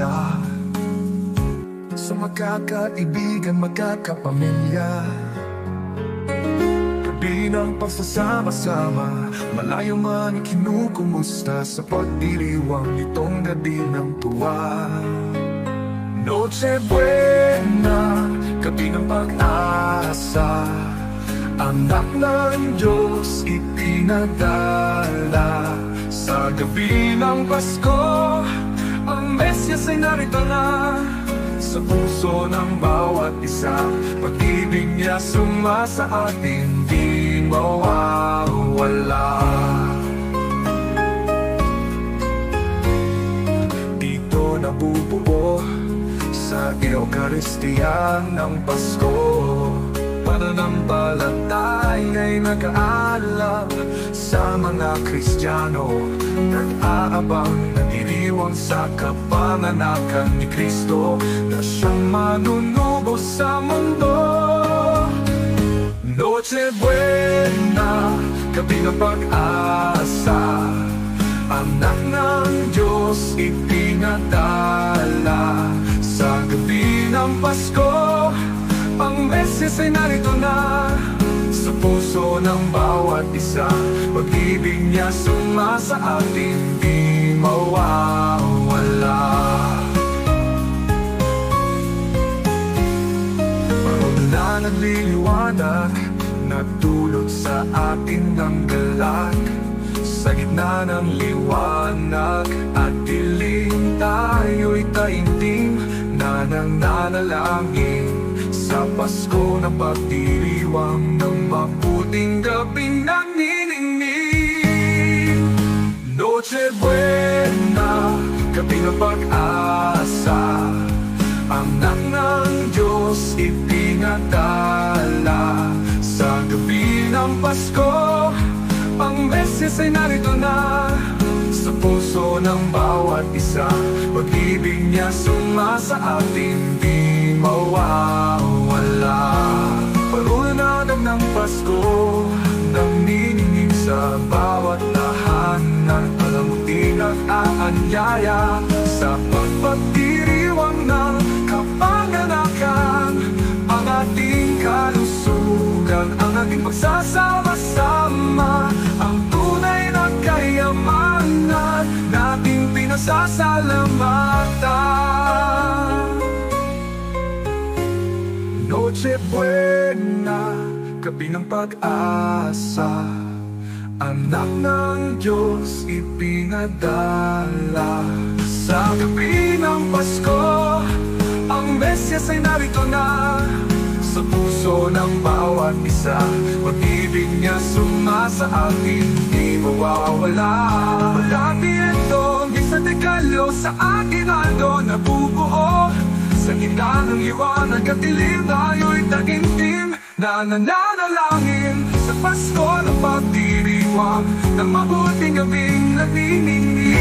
pag-asa sa magkakaibigan, magkakapamilya. Gabi ng pagsasama-sama, malayo man kinukumusta sa pagdiriwang nitong gabi ng tuwa. Noche Buena, gabi ng pag-asa, anak ng Diyos ipinadala. Sa gabi ng Pasko, ang Mesyas ay narito na. Sa puso ng bawat isa, pag-ibig niya sumasa atin, di mawawala. Dito nabubuo sa Eucharistia ng Pasko, pananampalataya'y nag-aalab sa mga Kristiyano, nag-aabang nagdiriwang sa kapanganakan ni Kristo, na siyang manunubos sa mundo. Noche Buena, gabi ng pag-asa, anak ng Diyos ipinadala. Sa gabi ng Pasko, ang Mesyas ay narito na. Sa puso ng bawat isa, pag-ibig niya sumasa atin, di mawawala. Parang na nagliliwanag, nagdulot sa atin ng galak. Sa gitna ng liwanag at dilim, tayo'y taimtim na nananalangin sa Pasko na pagdiriwang ng mabuting gabing naniningning. Noche Buena, gabi ng pag-asa, anak ng Diyos ipinadala. Sa gabi ng Pasko, ang Mesyas ay narito na. Sa puso ng bawat isa, pag-ibig niya sumasa atin, di mawawala. Parunanag ng Pasko, naniningning sa bawat tahanan, palamuting at aanyaya sa pagpagdiriwang ng kapanganakan. Ang ating kalusugan, ang ating pagsasama-sama, ang tunay na kayamanan nating pinasasalamatan. Noche Buena, gabi ng pag-asa, anak ng Diyos ipinadala. Sa gabi ng Pasko, ang Mesyas ay narito na. Sa puso ng bawat isa, pag-ibig niya sumasa atin, di mawawala. Palagi itong isang dekalo sa aking aldo nabubuo. Sa gitna ng liwanag at dilim, tayo'y tagintim na nananalangin sa Pasko na pagdiriwang ng mabuting gabing naniningning.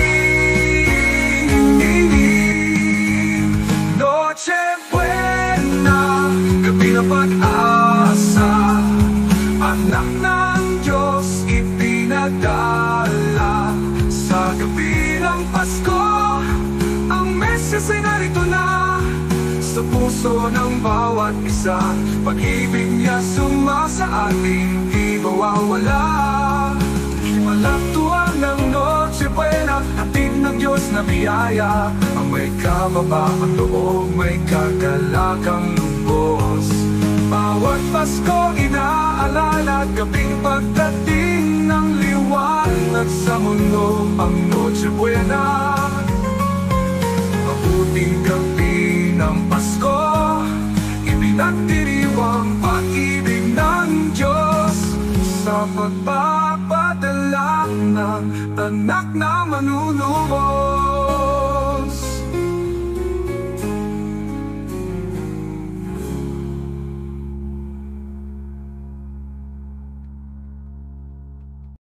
Noche Buena, gabi ng pag-asa, anak ng Diyos ipinadala. Sa gabi ng Pasko, ang Mesyas ay narito na. Sa puso ng bawat isa, pag-ibig niya sumasa atin, di mawawala. Himalatuan ng Noche Buena, hatid ng Diyos na biyaya. Ang may kababaan loob, may kagalakang lubos. Bawat Pasko inaalala, gabing pagdating ng liwanag sa mundo. Ang Noche Buena, mabuting gabi ng Pasko, ibinagdiriwang pag-ibig ng Diyos sa pagpapadala ng anak na manunubos.